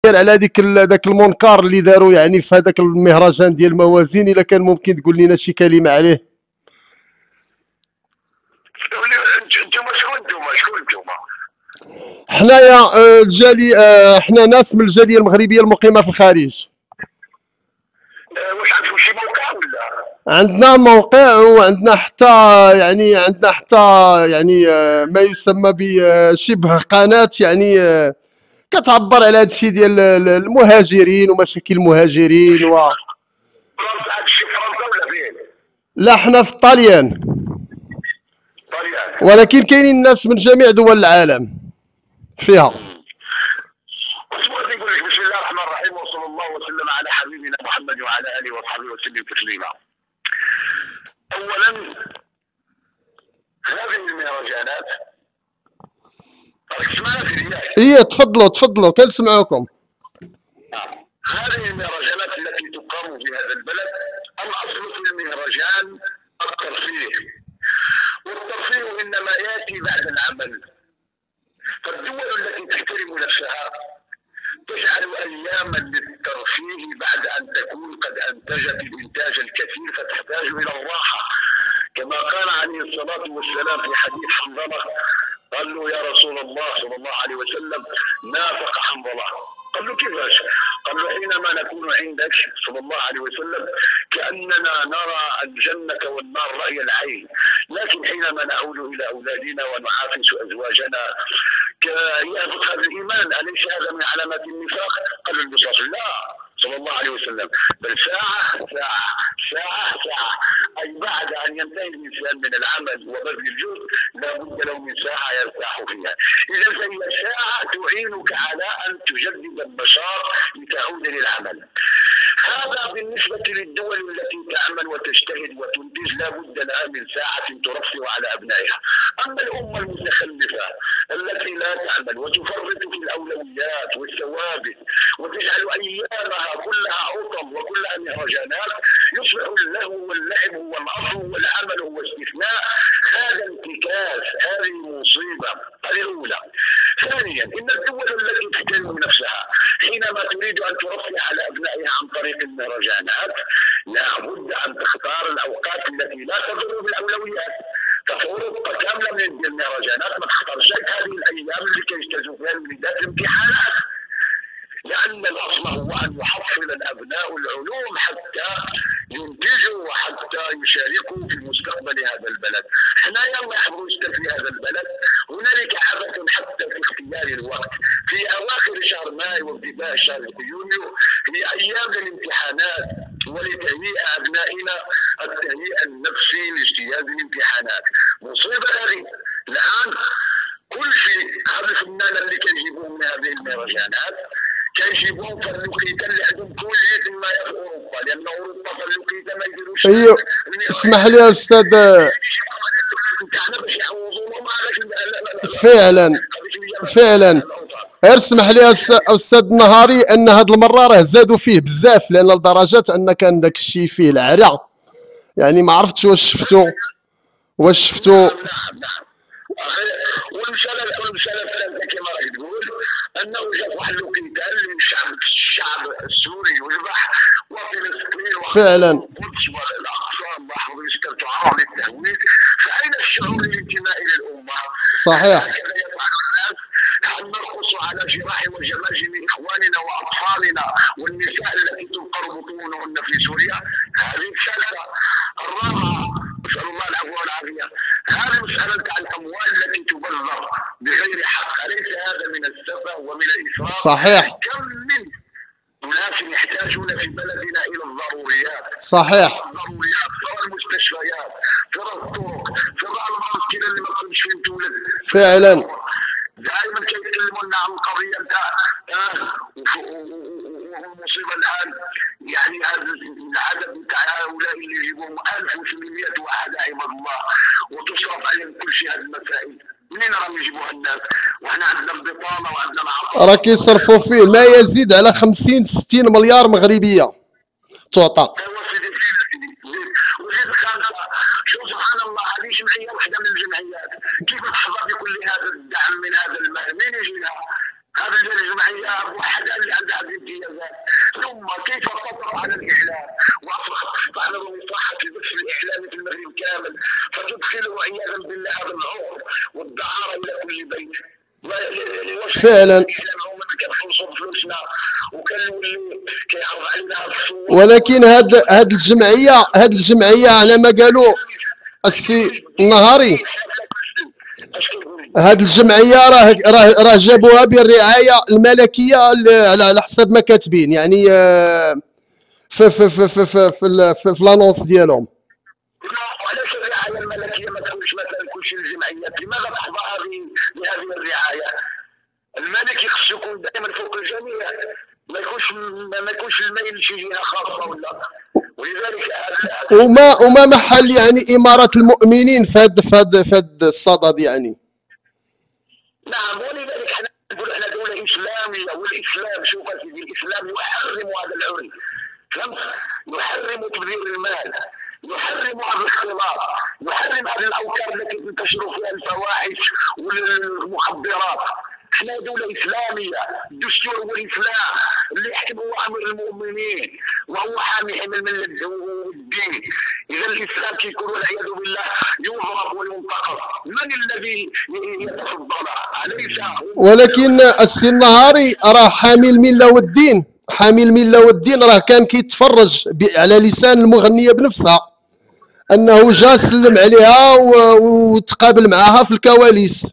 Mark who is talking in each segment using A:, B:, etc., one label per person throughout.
A: على ذاك المنكر اللي داروا يعني في هذاك المهرجان ديال الموازين، الا كان ممكن تقول لنا شي كلمه عليه.
B: شكون انتوما؟
A: حنايا الجالي، حنا ناس من الجاليه المغربيه المقيمه في الخارج.
B: واش عندكم شي موقع ولا؟
A: عندنا موقع، وعندنا حتى يعني ما يسمى بشبه قناه، يعني كتعبر على هذا الشيء ديال المهاجرين ومشاكل المهاجرين
B: فرنسا، هادشي فرنسا ولا فين؟
A: لا، حنا في الطاليان، ولكن كاينين الناس من جميع دول العالم فيها.
B: بغيت نقول لك بسم الله الرحمن الرحيم، وصلى الله وسلم على حبيبنا محمد وعلى اله وصحبه وسلم تسليما. اولا هذه المهرجانات، راك تسمعنا في الياك؟
A: ايه، تفضلوا كنسمعوكم.
B: هذه المهرجانات التي تقام في هذا البلد، الاصل في المهرجان الترفيه، والترفيه انما ياتي بعد العمل. فالدول التي تحترم نفسها تجعل اياما للترفيه بعد ان تكون قد انتجت الانتاج الكثير، فتحتاج الى الراحه، كما قال عليه الصلاه والسلام في حديث حنظله، قال له يا رسول الله صلى الله عليه وسلم نافق حنظله. قال له كيفاش؟ قال له حينما نكون عندك صلى الله عليه وسلم كأننا نرى الجنة والنار رأي العين، لكن حينما نعود إلى أولادنا ونعافس أزواجنا يهبط هذا الإيمان، أليس هذا من علامات النفاق؟ قال الرسول لا صلى الله عليه وسلم بل ساعة أي بعد أن ينتهي الإنسان من العمل وبذل الجهد لا بد له من ساعة يرتاح فيها. إذا فهي ساعة تعينك على أن تجدد النشاط لتعود للعمل. هذا بالنسبة للدول التي تعمل وتجتهد وتنتج لا بد لها من ساعة ترفه على أبنائها. أما الأمة المتخلفة التي لا تعمل وتفرط في الأولويات والثوابت وتجعل أيامها كلها عطل وكلها مهرجانات، يصبح اللهو واللعب هو الأصل والعمل هو استثناء. هذا انتكاس، هذه مصيبة. هذه الأولى. ثانيا، إن الدول التي تحترم نفسها حينما تريد أن ترفه على أبنائها عن طريق المهرجانات لا بد أن تختار الأوقات التي لا تضر بالأولويات. ففي أوروبا كاملة من المهرجانات ما تختارش هذه الأيام اللي كيجتازوا فيها الوليدات الامتحانات، لأن الأصل هو أن يحصل الأبناء العلوم حتى ينتجوا وحتى يشاركوا في مستقبل هذا البلد. حنايا الله يحفظ في هذا البلد هنالك عبث حتى في اختيار الوقت. في أواخر شهر ماي وابتداء شهر يونيو هي أيام الامتحانات، ولتهيئة أبنائنا التهيئة النفسي لاجتياز الامتحانات. مصيبة هذه. الآن كل شيء هذا الفنان اللي كيجيبوهم من هذه المهرجانات كيجيبوهم فلوكيتا اللي عندهم كلية ما في اوروبا، لان اوروبا فلوكيتا ما يديروش.
A: ايوه، اسمح لي يا استاذ. فعلا غير اسمح لي يا استاذ نهاري ان هاد المره راه زادوا فيه بزاف، لان لدرجه ان كان داك الشيء فيه العرع، يعني ما عرفتش واش شفتوا
B: نعم. والمسألة كما راك تقول انه جاب واحد الوكيتان للشعب السوري يذبح وفلسطين
A: فعلا
B: والقدس والاقصى الله يحفظ يسكر تعرض للتهويد. فاين الشعور الانتمائي للامه؟
A: صحيح.
B: هكذا يفعل الناس. هل نرقص على جراح وجماجم اخواننا واطفالنا والنساء التي تنقر بطونهن في سوريا؟ هذه الثالثه. الرابعه نسال الله العفو والعافيه، هذه مساله تاع الاموال التي تبذر بغير حق، اليس هذا من السفه ومن الاسراف؟
A: صحيح.
B: كم من أناس يحتاجون في بلدنا إلى الضروريات.
A: صحيح.
B: الضروريات، سواء المستشفيات، سواء الطرق، سواء المسكنة اللي ما تكونش فين تولد.
A: فعلا.
B: دائما كيتكلموا لنا عن القضية نتاع والمصيبة الآن يعني هذا العدد نتاع هؤلاء اللي يجيبوهم 1800 واحد عباد الله وتصرف عليهم كل شيء. هذه المسائل منين راهم يجيبوها الناس؟ واحنا عندنا البطاله وعندنا العطاء،
A: راه كيصرفوا فيه ما يزيد على 50-60 مليار مغربيه تعطى.
B: وزيد الخامسه، شوف سبحان الله، هذه جمعيه واحده من الجمعيات كيف تحظى بكل هذا الدعم من هذا المال؟ منين يجي لها؟ هذه الجمعيه وحدها اللي عندها
A: فعلا.
B: هما اللي كنخلصوا فلوسنا وكنولي كيعرض علينا الصور.
A: ولكن هاد الجمعيه على ما قالوا السي النهاري، هاد الجمعيه راه جابوها بالرعايه الملكيه على حسب ما كاتبين، يعني في لانونس ديالهم.
B: وعلاش الرعايه الملكيه ما تكونش مثلا كلشي الجمعيات؟ لماذا تخضع بهذه الرعايه؟ الملك خصو يكون دائما فوق الجميع، ما يكونش الميل لشي جهه خاصه ولا. ولذلك
A: وما محل يعني اماره المؤمنين في هاد الصدد يعني.
B: نعم، ولذلك احنا نقول احنا دوله اسلاميه، والاسلام شوف سيدي الاسلام يحرم هذا العري، فهمت؟ يحرم تبذير المال، يحرم هذا الاختلاط، يحرم هذه الاوكار التي تنتشر فيها الفواحش والمخدرات. احنا دولة إسلامية، الدستور هو الإسلام اللي يحكم هو أمير المؤمنين وهو حامي حمل من الدين. إذا الإسلام كيكون والعياذ بالله يضرب وينتقص، من الذي يتصدى له؟ أليس
A: ولكن السي النهاري راه حامي الملة والدين، حامي الملة والدين راه كان كيتفرج على لسان المغنية بنفسها أنه جا سلم عليها وتقابل معها في الكواليس.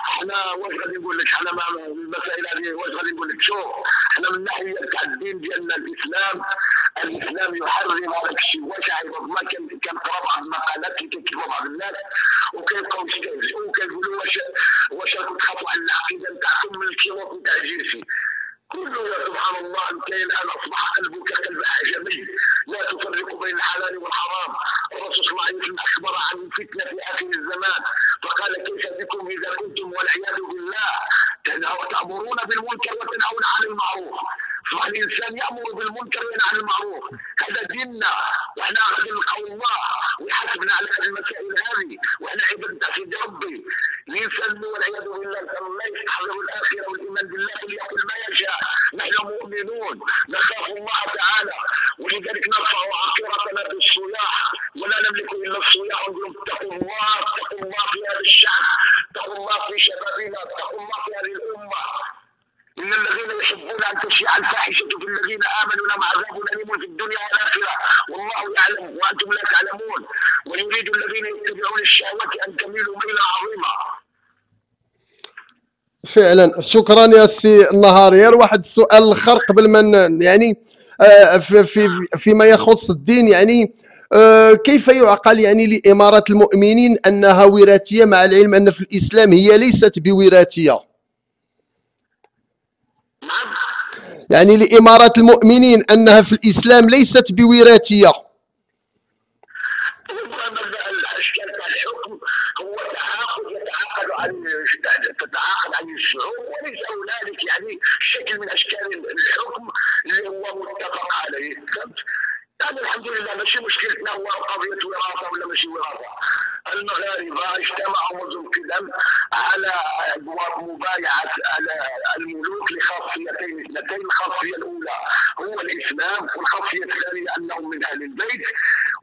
B: احنا واش غادي نقول لك؟ احنا مع المسائل هذه واش غادي نقول لك؟ شوف، احنا من ناحيه تاع الدين ديالنا الاسلام يحرم هذاك الشيء. واش عيب ما كنقرا بعض المقالات اللي كيكتبوا بعض الناس وكيبقاو يستهزئوا وكيقولوا واش راكم تخافوا على العقيده نتاعكم من الكيروط نتاع الجيرسي؟ كله يا سبحان الله كاين الان اصبح قلبك قلب اعجمي، لا تفرق بين الحلال والحرام. الرسول صلى الله عليه وسلم اخبر عن الفتنه في اخر الزمان فقال كيف بكم اذا كنتم والعياذ بالله تامرون بالمنكر وتنهون عن المعروف. فالانسان يامر بالمنكر وينهى عن المعروف، هذا ديننا، واحنا غادي نلقاو الله ويحاسبنا على هذه المسائل هذه، واحنا عباد تاع سيدي ربي. الانسان والعياذ بالله الله يستحضر الاخره والايمان بالله فليقل ما يشاء. نحن مؤمنون نخاف الله تعالى، ولذلك نرفع عقيرتنا بالصياح ولا نملك الا الصياح ونقول اتقوا الله في هذا الشعب، اتقوا الله في شبابنا، اتقوا الله في هذه الامه. إن الذين يحبون أن تشيع الفاحشة في الذين آمنوا لهم عذاب أليم في الدنيا والآخرة والله يعلم وأنتم لا تعلمون ويريد الذين يتبعون الشهوات أن تميلوا ميلا عظيما.
A: فعلا شكرا يا سي النهاري. واحد السؤال الاخر قبل ما يعني فيما يخص الدين، يعني كيف يعقل يعني لإمارة المؤمنين أنها وراثية مع العلم أن في الإسلام هي ليست بوراثية؟ يعني لإمارة المؤمنين أنها في الإسلام ليست بوراثية.
B: الاشكال تاع الحكم هو تتعاقد عن الشعوب وليس هنالك يعني شكل من اشكال الحكم اللي هو متفق عليه، فهمت؟ يعني الحمد لله ماشي مشكلتنا هو قضيه وراثه ولا ماشي وراثه. المغاربه اجتمعوا منذ القدم على مبايعه على الملوك لخاصيتين اثنتين، الخاصيه الاولى هو الاسلام والخاصيه الثانيه انهم من اهل البيت،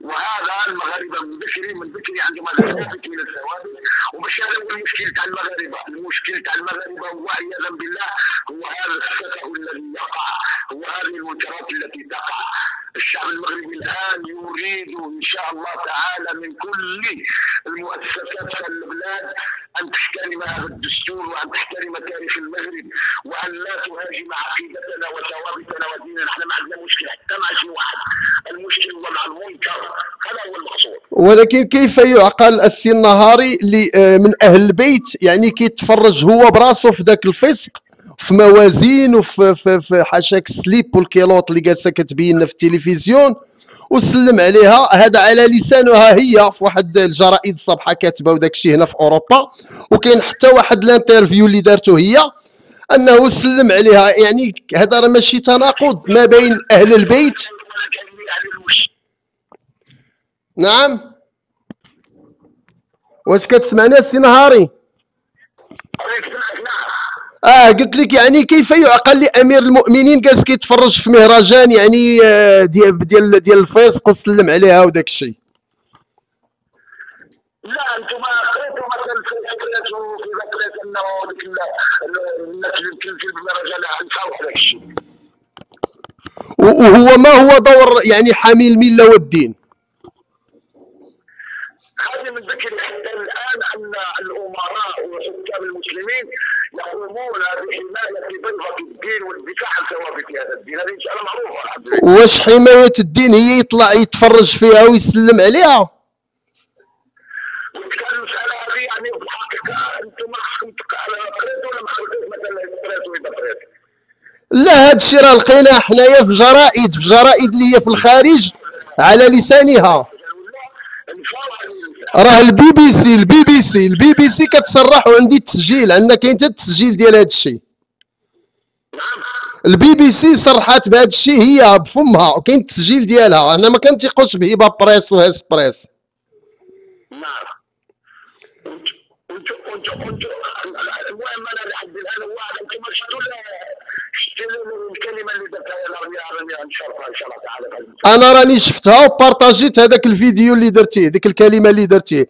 B: وهذا المغاربه من ذكري عندهم هذا ثابت من الثوابت. ومش هذا هو المشكل تاع المغاربه، المشكل تاع المغاربه هو عياذا بالله هو هذا السفه الذي يقع، هو هذه المنكرات التي تقع. الشعب المغربي الان يريد ان شاء الله تعالى من كل المؤسسات في البلاد ان تحترم هذا الدستور وان تحترم تاريخ المغرب وان لا تهاجم عقيدتنا وثوابتنا وديننا. احنا ما عندنا مشكله حتى مع شي واحد، المشكل هو مع المنكر، هذا هو المقصود.
A: ولكن كيف يعقل السي النهاري اللي من اهل البيت يعني كيتفرج هو براسو في ذاك الفسق في موازين وفي حاشاك السليب والكيلوط اللي جالسه كتبين لنا في التلفزيون وسلم عليها، هذا على لسانها هي في واحد الجرائد الصباحه كاتبه وداك الشيء هنا في اوروبا، وكاين حتى واحد الانترفيو اللي دارته هي انه سلم عليها. يعني هذا راه ماشي تناقض ما بين اهل البيت؟ نعم، واش كتسمعني السي نهاري؟ قلت لك يعني كيف يعقل لامير المؤمنين جالس كيتفرج في مهرجان يعني ديال الفسق وسلم عليها وداك الشيء؟
B: لا انتم قريتوا مثلا الفيسبوك وفي ذاك انه ديك الناس اللي في الرجال عنفاو هذاك الشيء.
A: وهو ما هو دور يعني حامي المله والدين؟
B: هذه من ذكر حتى الان ان الامراء وحكام المسلمين يقومون بحمايه بيضه الدين والدفاع عن ثوابت هذا الدين، هذه مساله معروفه الحمد لله.
A: واش حمايه الدين هي يطلع يتفرج فيها ويسلم عليها؟
B: وكان المساله هذه يعني في الحقيقه انتم خصكم قريتوا ولا ما قريتوش مثلا قريتوا اذا قريت؟
A: لا، هذا الشيء راه لقيناه حنايا في جرائد اللي هي في الخارج على لسانها. راه البي بي سي كتصرح، وعندي التسجيل، عندنا كاين حتى التسجيل ديال هذا الشيء. البي بي سي صرحات بهذا الشيء هي بفمها، وكاين التسجيل ديالها. انا ما كنثيقوش بهبه بريس وهاس بريس.
B: نعم. انتم المهم انا لحد الان واحد انتم شفتوا الكلمه اللي درتها راني نشرفها ان شاء الله تعالى.
A: انا راني شفتها وبارطاجيت هذاك الفيديو اللي درتيه، ديك الكلمه اللي درتيه،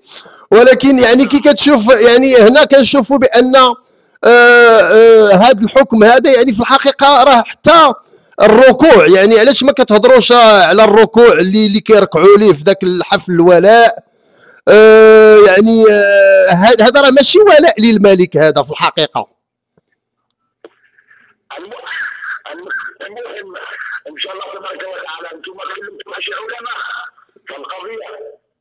A: ولكن يعني كي كتشوف يعني هنا كنشوفوا بان هذا الحكم هذا يعني في الحقيقه راه حتى الركوع، يعني علاش ما كتهضروش على الركوع اللي كيركعوا ليه في ذاك الحفل الولاء؟ يعني هذا راه ماشي ولاء للملك هذا في الحقيقه.
B: المهم ان شاء الله تبارك وتعالى انتم كلمتوا مع شي علماء في القضيه.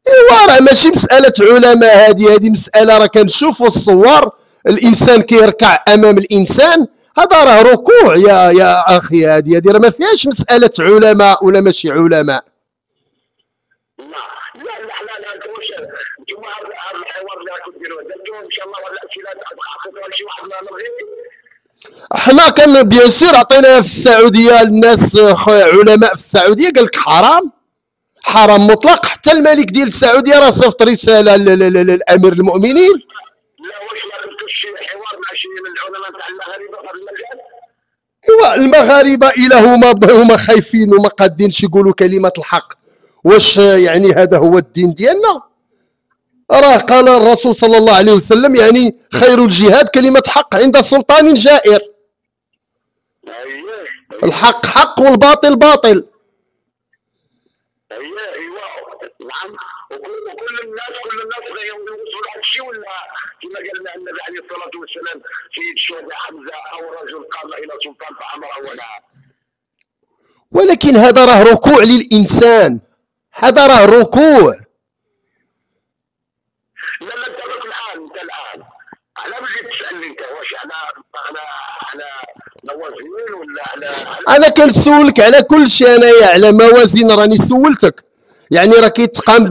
A: ايوا راه ماشي مساله علماء، هذه مساله راه كنشوفوا الصور، الانسان كيركع امام الانسان، هذا راه ركوع يا اخي. هذه راه ما فيهاش مساله علماء ولا ماشي علماء.
B: لا انتم واش انتم هذا الحوار اللي راكم ديروه درتوه ان شاء الله، ولا الاسئله عطيتوها لشي واحد من المغرب؟
A: حنا كان بيان سور عطيناها في السعوديه للناس علماء في السعوديه، قال لك حرام مطلق. حتى الملك ديال السعوديه راه صيفط رساله للامير المؤمنين.
B: لا واش ما درتوش شي حوار مع شي من العلماء تاع المغاربه في هذا المجال؟
A: ايوا المغاربه الا هما خايفين وما قادينش يقولوا كلمه الحق. واش يعني هذا هو الدين ديالنا؟ راه قال الرسول صلى الله عليه وسلم يعني خير الجهاد كلمة حق عند سلطان جائر. الحق حق والباطل باطل.
B: ايوه نعم. وكل الناس يوصلوا لهذا الشيء، ولا كما قال النبي عليه الصلاه والسلام سيد الشهداء حمزه او رجل قام الى سلطان فامره ونهى.
A: ولكن هذا راه ركوع للانسان، هذا راه ركوع.
B: لا انت الان على بغيت تسالني انت واش على موازين ولا على
A: انا كنسولك على كل شيء. انايا على موازين راني سولتك، يعني راه كيتقام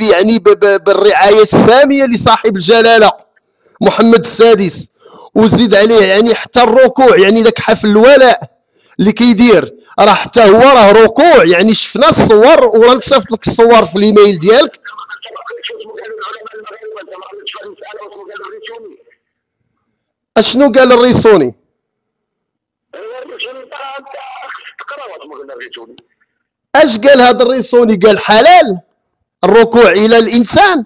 A: يعني بالرعايه الساميه لصاحب الجلاله محمد السادس، وزيد عليه يعني حتى الركوع، يعني ذاك حفل الولاء اللي كيدير راه حتى هو راه ركوع. يعني شفنا الصور وراه صيفط لك الصور في الايميل ديالك. اشنو قال الريسوني؟ اش قال هذا الريسوني؟ قال حلال الركوع الى الانسان.